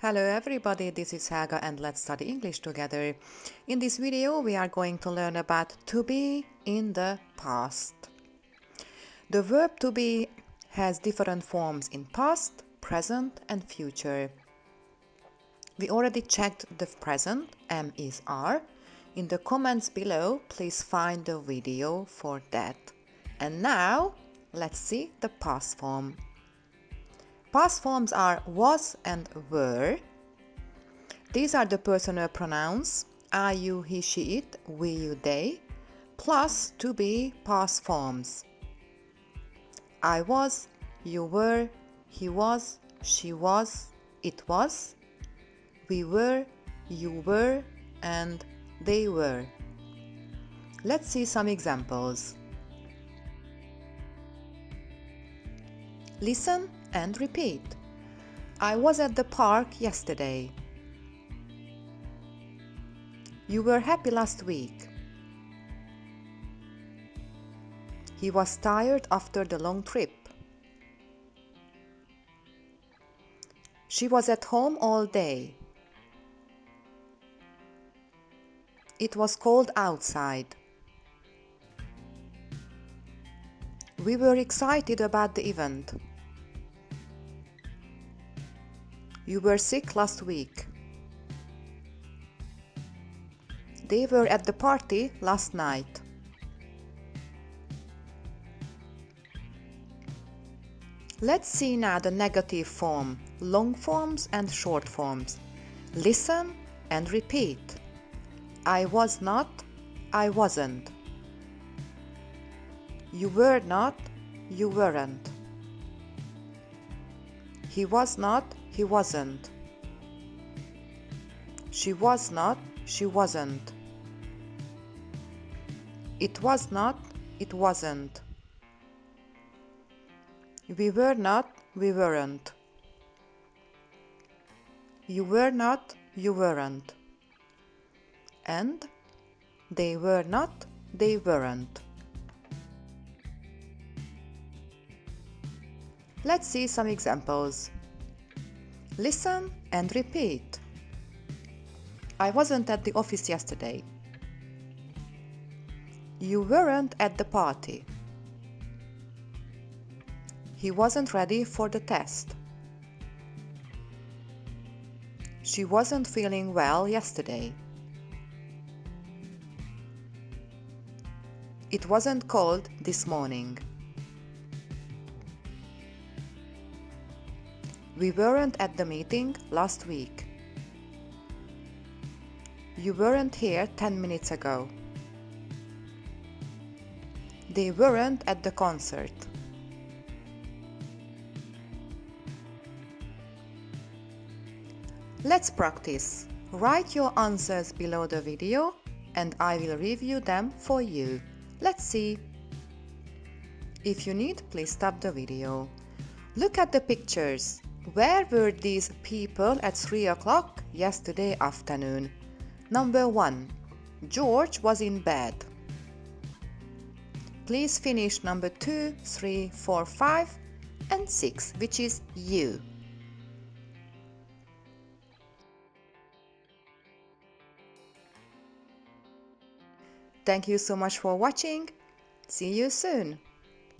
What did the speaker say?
Hello everybody, this is Haga and let's study English together. In this video we are going to learn about to be in the past. The verb to be has different forms in past, present and future. We already checked the present, am is are. In the comments below, please find the video for that. And now, let's see the past form. Past forms are was and were. These are the personal pronouns I, you, he, she, it, we, you, they, plus to be past forms. I was, you were, he was, she was, it was, we were, you were, and they were. Let's see some examples. Listen and repeat. I was at the park yesterday. You were happy last week. He was tired after the long trip. She was at home all day. It was cold outside. We were excited about the event. You were sick last week. They were at the party last night. Let's see now the negative form, long forms and short forms. Listen and repeat. I was not, I wasn't. You were not, you weren't. He was not, he wasn't. She was not, she wasn't. It was not, it wasn't. We were not, we weren't. You were not, you weren't. And they were not, they weren't. Let's see some examples. Listen and repeat. I wasn't at the office yesterday. You weren't at the party. He wasn't ready for the test. She wasn't feeling well yesterday. It wasn't cold this morning. We weren't at the meeting last week. You weren't here 10 minutes ago. They weren't at the concert. Let's practice. Write your answers below the video and I will review them for you. Let's see. If you need, please stop the video. Look at the pictures. Where were these people at 3 o'clock yesterday afternoon? Number 1. George was in bed. Please finish number 2, 3, 4, 5 and 6, which is you. Thank you so much for watching. See you soon.